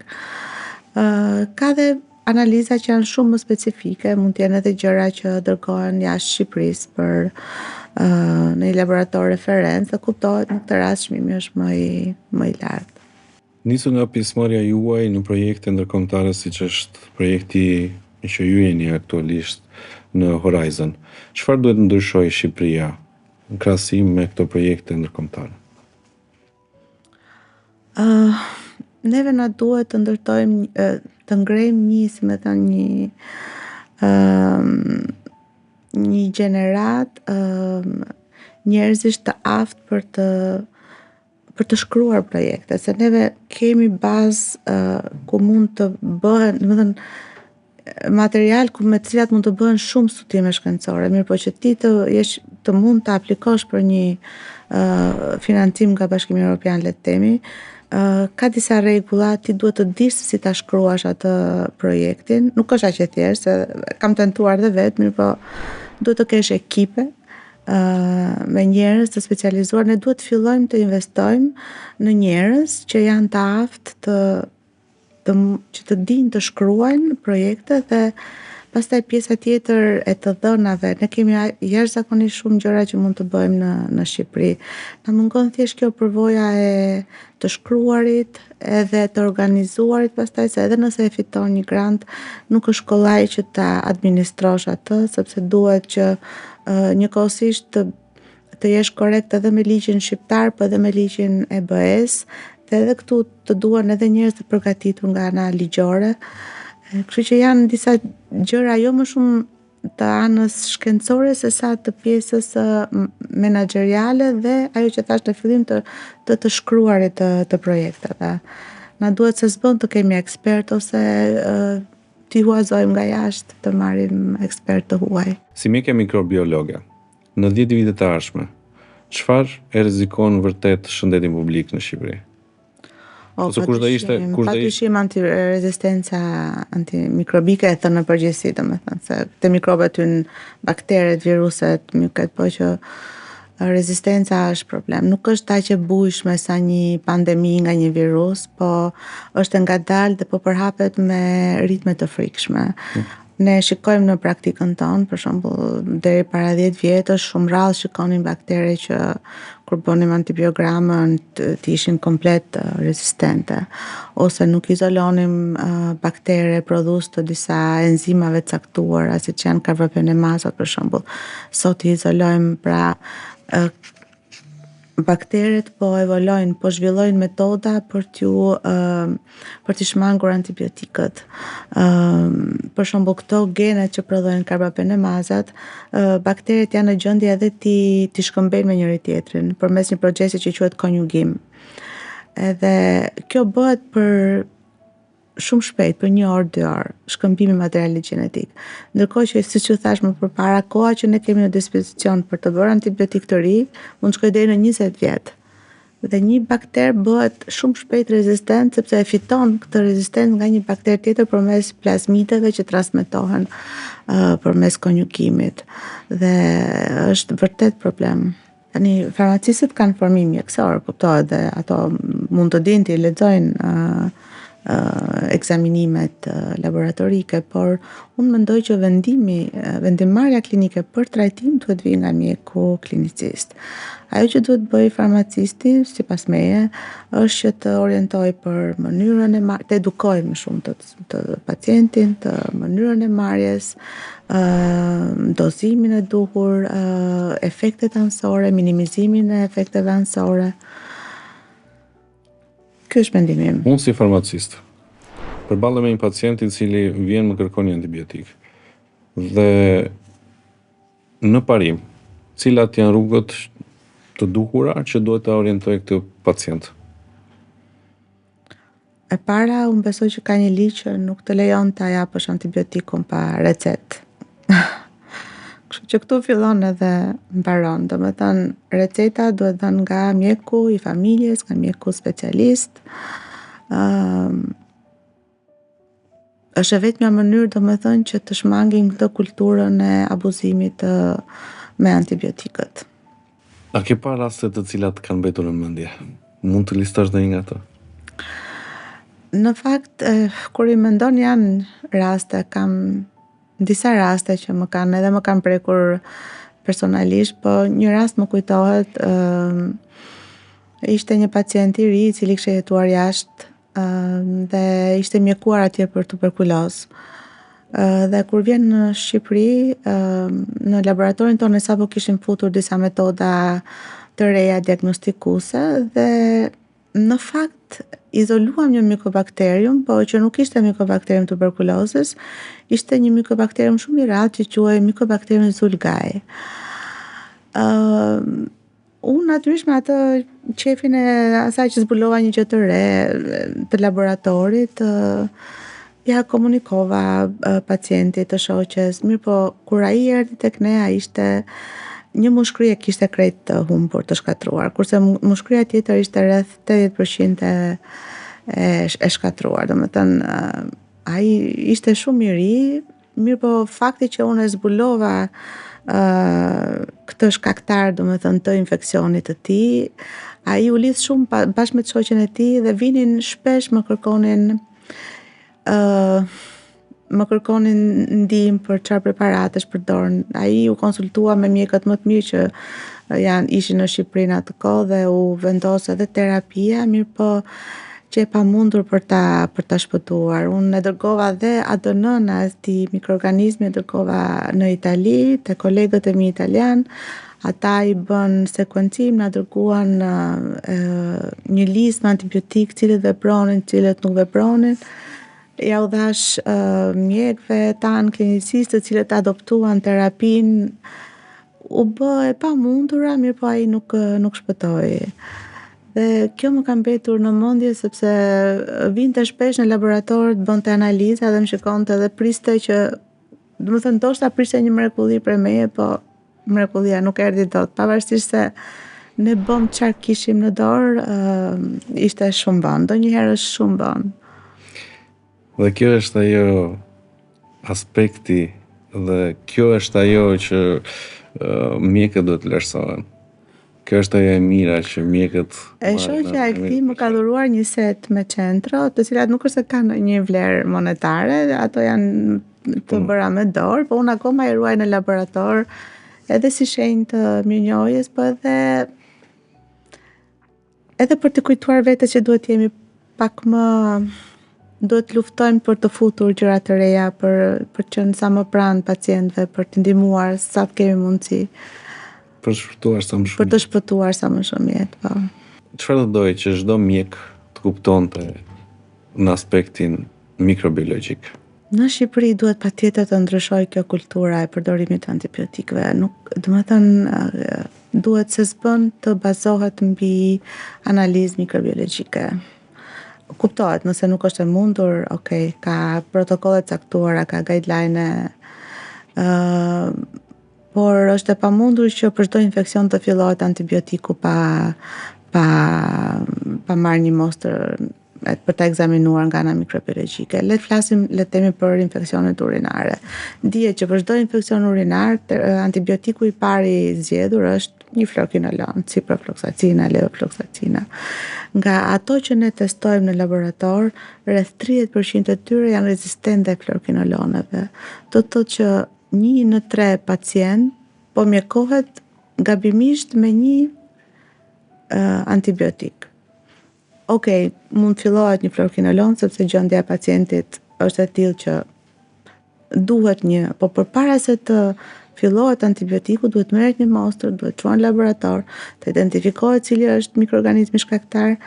Ka dhe analiza që janë shumë më specifike, mund të jenë edhe gjëra që dërgohen jashtë Shqipërisë për në një laborator referencë, dhe kuptohet në këtë rast çmimi është më i lartë. Nisu nga pjesëmarrja juaj në projekte ndërkombëtare siç është projekti që ju jeni aktualisht në Horizon. Çfarë duhet ndryshojë Shqipëria në krahasim me këto projekte ndërkombëtare? Neve na duhet të ndërtojmë, të ngrejmë një gjenerat njerëzish të aftë për të shkruar projekte, se neve kemi bazë ku mund të bëhen, domethënë material me të cilat mund të bëhen shumë studime shkencore, mirë po që ti të mund të aplikosh për një financim nga Bashkimi Evropian, le të themi, ka disa rregulla, ti duhet të dish si ta shkruash atë projektin. Nuk është aq e thjeshtë, se kam tentuar dhe vetë, mirë po duhet të kesh ekipe me njerëz të specializuar. Ne duhet të fillojmë të investojmë në njerëz që janë të aftë që të dinë të shkruajnë projekte dhe pastaj pjesa tjetër e të dhënave. Ne kemi jashtëzakonisht shumë gjëra që mund të bëjmë në Shqipëri. Na mungon thjesht kjo përvoja e të shkruarit edhe të organizuarit pastaj, se edhe nëse e fiton një grant, nuk është kollaj që ta administrosh atë, sepse duhet që njëkohësisht të jesh korrekt edhe me ligjin shqiptar, po edhe me ligjin e BE-s, dhe edhe këtu të duan edhe njerëz të përgatitur nga ana ligjore. Kështu që janë disa gjëra jo më shumë të anës shkencore se sa të pjesës menaxheriale dhe ajo që thash në fillim të shkruarit të projekteve. Na duhet se s'bën të kemi ekspert ose t'i huazojmë nga jashtë të marrim ekspert të huaj. Si mjekë mikrobiologe, në 10 vite të ardhshme, çfarë e rrezikon vërtet shëndetin publik në Shqipëri? Ose kush do ishte rezistenca antimikrobike e thënë në përgjithësi, domethënë se te mikrobet hyn bakteret, viruset, myket, po që rezistenca është problem. Nuk është aq e bujshme sa një pandemi nga një virus, po është e ngadalë dhe po përhapet me ritme të frikshme. Ne shikojmë në praktikën tonë, për shembull, deri para 10 vjetësh shumë rrallë shikonin baktere që kur bënim antibiogramën të ishin komplet rezistente, ose nuk izolonim baktere prodhues të disa enzimave të caktuara, siç janë karbapenemasat për shembull. Sot i izolojmë, pra bakteret po evolojnë, po zhvillojnë metoda për t'i shmangur antibiotikët. Për shembull, këto genet që prodhojnë karbapenemazat, bakteret janë në gjendje edhe ti shkëmbejnë me njëri tjetrin përmes një procesi që quhet konjugim. Edhe kjo bëhet për shumë shpejt, për 1 orë, 2 orë, shkëmbimi i materialit gjenetik. Ndërkohë që, siç ju thash më përpara, koha që ne kemi në dispozicion për të bërë antibiotik të ri, mund të shkojë deri në 20 vjet. Dhe një bakter bëhet shumë shpejt rezistent sepse e fiton këtë rezistencë nga një bakter tjetër përmes plazmiteve që transmetohen përmes konjugimit. Dhe është vërtet problem. Tani farmacistët kanë formim mjekësor, kuptohet, dhe ato mund të dinë të lexojnë ekzaminimet laboratorike, por unë mendoj që vendimmarrja klinike për trajtim duhet vijë nga mjeku klinicist. Ajo që duhet bëjë farmacisti, sipas meje, është që të orientojë për mënyrën të edukojë më shumë të pacientin, të mënyrën e marrjes, dozimin e duhur, efektet anësore, minimizimin e efekteve anësore. Ky është mendimi im. Unë si farmacist, përballem me një pacient i cili vjen më kërkon një antibiotik. Dhe në parim, cilat janë rrugët të duhura që duhet ta orientoj këtë pacient? E para, unë besoj që ka një ligj që nuk të lejon ta japësh antibiotikun pa recetë. Kështu që këtu fillon edhe mbaron. Domethënë, receta duhet dhënë nga mjeku i familjes, nga mjeku specialist. Është vetmja mënyrë, domethënë, që të shmangim këtë kulturën e abuzimit me antibiotikët. A ke parë raste të cilat kanë mbetur në mendje? Mund të listosh ndonjë nga ato? Në fakt, kur i mendon janë raste, kam disa raste që më kanë prekur personalisht, po një rast më kujtohet, ishte një pacient i ri i cili kishte jetuar jashtë dhe ishte mjekuar atje për tuberkulozë. Dhe kur vjen në Shqipëri, në laboratorin tonë sapo kishim futur disa metoda të reja diagnostikuese dhe në fakt izoluam një mykobakterium, po që nuk ishte mykobakterium tuberkulozës, ishte një mykobakterium shumë i rrallë që quhej mykobakterium zulgai. Unë natyrisht me atë qefin e asaj që zbulova një gjë të re të laboratorit, ja komunikova pacientit, të shoqes, mirë po kur ai erdhi tek ne, ai ishte një mushkrye kishte krejt të humbur, të shkatruar, kurse mushkrya tjetër ishte rreth 80% e shkatruar. Domethënë, ai ishte shumë i ri, mirë po fakti që unë e zbulova këtë shkaktar, domethënë, të infeksionit të tij, ai u lidh shumë bashkë me shoqen e tij dhe vinin shpesh më kërkonin ndihmë për çfarë preparatesh përdorën. Ai u konsultua me mjekët më të mirë që ishin në Shqipëri në atë kohë dhe u vendos edhe terapia, mirë po që e pamundur për ta shpëtuar. Unë e dërgova dhe ADN-n e këtij mikroorganizmi, e dërgova në Itali te kolegët e mi italian. Ata i bën sekuencim, na dërguan një listë me antibiotik, cilët vepronin, cilët nuk vepronin. Ja u dhash mjekëve tanë klinicistë, të cilët adoptuan terapinë, u bë e pamundura, mirë po ai nuk shpëtoi. Dhe kjo më ka mbetur në mendje sepse vinte shpesh në laborator, bënte analiza dhe më shikonte dhe priste që, domethënë, ndoshta priste një mrekulli prej meje, po mrekullia nuk erdhi dot, pavarësisht se ne bëm çfarë kishim në dorë, ishte shumë vonë, ndonjëherë është shumë vonë. Dhe kjo është ajo aspekti dhe kjo është ajo që mjekët duhet vlerësohen. Kjo është ajo e mira që mjekët... E shoqja e këtij më ka dhuruar një set me centro, të cilat nuk është se kanë një vlerë monetare, ato janë të bëra me dorë, po unë akoma i ruaj në laborator, edhe si shenjë të mirënjohjes, po edhe për të kujtuar vetes që duhet jemi pak më, duhet luftojmë për të futur gjëra të reja, për të qenë sa më pranë pacientëve, për të ndihmuar sa të kemi mundësi. Për të shpëtuar sa më shumë. Për të shpëtuar sa më shumë jetë, po. Çfarë do dojë që çdo mjek të kuptonte në aspektin mikrobiologjik? Në Shqipëri duhet patjetër të ndryshojë kjo kultura e përdorimit të antibiotikëve. Nuk, domethënë, duhet se s'bën të bazohet mbi analizë mikrobiologjike. Kuptohet, nëse nuk është e mundur, okay, ka protokolle caktuara, ka guideline, por është e pamundur që për çdo infeksion të fillohet antibiotiku pa marrë një mostër për ta ekzaminuar nga ana mikrobiologjike. Le të themi për infeksionet urinare. Dihet që për çdo infeksion urinar, antibiotiku i pari i zgjedhur është një fluorokinolon, ciprofloxacina, levofloxacina. Nga ato që ne testojmë në laborator, rreth 30% e tyre janë rezistente fluorokinoloneve. Do të thotë që 1 në 3 pacient po mjekohet gabimisht me një antibiotik. Okej, mund të fillohet një fluorokinolon sepse gjendja e pacientit është e tillë që duhet një, po përpara se të fillohet antibiotiku, duhet merret një mostër, duhet çuar në laborator, të identifikohet cili është mikroorganizmi shkaktar,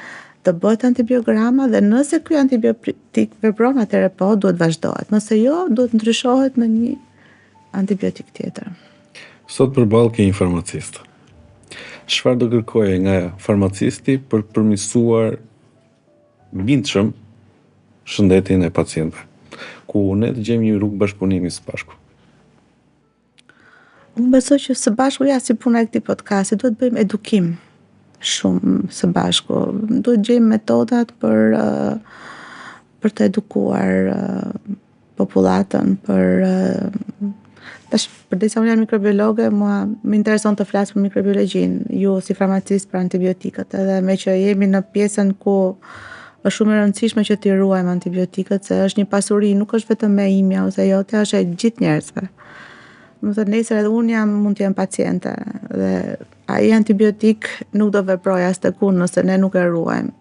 të bëhet antibiograma dhe nëse ky antibiotik vepron, atëherë po duhet vazhdohet. Nëse jo, duhet ndryshohet në një antibiotik tjetër. Sot përballë ke një farmacist. Çfarë do kërkoje nga farmacisti për të përmirësuar bindshëm shëndetin e pacientëve, ku ne të gjejmë një rrugë bashkëpunimi së bashku? Unë besoj që së bashku, ja, si puna e këtij podcasti, duhet bëjmë edukim shumë së bashku. Duhet gjejmë metodat për të edukuar popullatën, tash përdesa unë jam mikrobiologe, mua më intereson të flas për mikrobiologjinë, ju si farmacist për antibiotikët, edhe me që jemi në pjesën ku është shumë e rëndësishme që t'i ruajmë antibiotikët, se është një pasuri, nuk është vetëm e imja ose jote, është e gjithë njerëzve. Më thënë, nesër edhe unë mund të jem paciente dhe ai antibiotik nuk do veprojë as tek unë nëse ne nuk e ruajmë.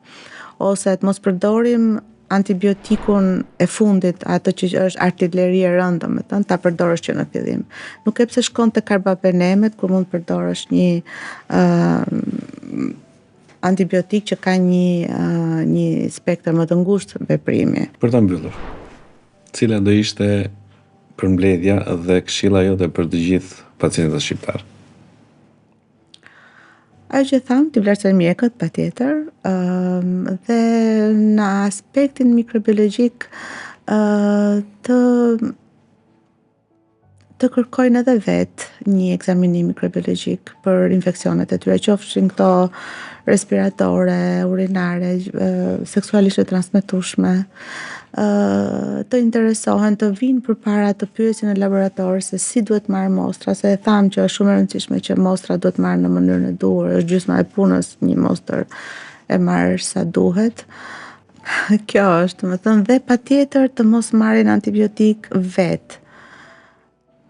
Ose të mos përdorim antibiotikun e fundit, atë që është artilleri e rëndë, domethënë, ta përdorësh që në fillim. Nuk e pse shkon te karbapenemet, kur mund të përdorësh një antibiotik që ka një spektër më të ngushtë veprimi. Për ta mbyllur, cila do ishte përmbledhja dhe këshilla jote për të gjithë pacientët shqiptar? Ajo që tham, t'i vlerësoj mjekët, patjetër, dhe në aspektin mikrobiologjik të kërkojnë edhe vetë një ekzaminim mikrobiologjik për infeksionet e tyre, qofshin këto respiratore, urinare, seksualisht e transmetueshme, të interesohen, të vinë përpara të pyesin në laborator se si duhet marrë mostra, se e tham që është shumë e rëndësishme që mostra duhet marrë në mënyrën e duhur, është gjysma e punës një mostër e marrë sa duhet. Kjo është, më thënë, dhe patjetër të mos marrin antibiotik vetë.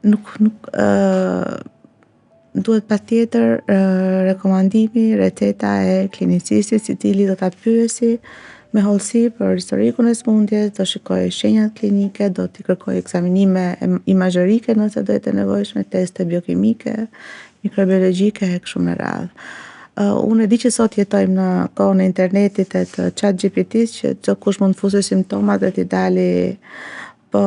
Nuk duhet patjetër rekomandimi, receta e klinicistit, i cili do ta pyesi me hollësi për historikun e smundjes, do shikoj shenjat klinike, do t'i kërkoj ekzaminime imazherike nëse do jetë e nevojshme, teste biokimike, mikrobiologjike e kështu me radhë. Unë e di që sot jetojmë në kohën e internetit e të ChatGPT-s, që çdo kush mund të fusë simptomat dhe t'i dali, po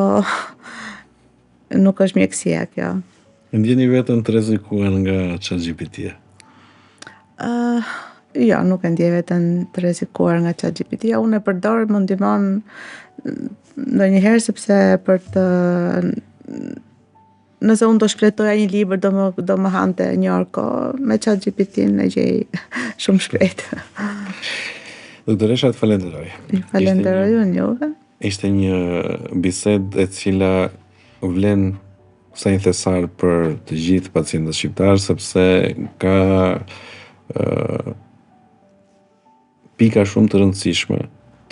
nuk është mjekësia kjo. Ndjeni veten të rrezikuar nga ChatGPT-ja? Jo, nuk e ndjej veten të rrezikuar nga ChatGPT-ja. Unë e përdor, më ndihmon ndonjëherë sepse për të, nëse unë do shpletoja një libër, do më hante një orë kohë, me ChatGPT-n e gjej shumë shpejt. Doktoresha, të falenderoj. Falenderoj unë juve. Ishte një bisedë e cila vlen sa një thesar për të gjithë pacientët shqiptar, sepse ka pika shumë të rëndësishme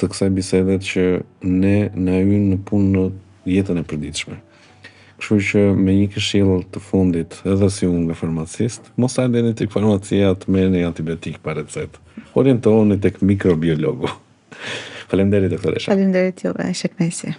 të kësaj bisedet që ne na hyn në punë jetën e përditshme. Kështu që me një këshill të fundit edhe si unë nga farmacist, mos hajeni tek farmacia të merrni antibiotik pa recetë. Orientohuni tek mikrobiologu. Faleminderit doktoresha. Faleminderit juve, ishte kënaqësi.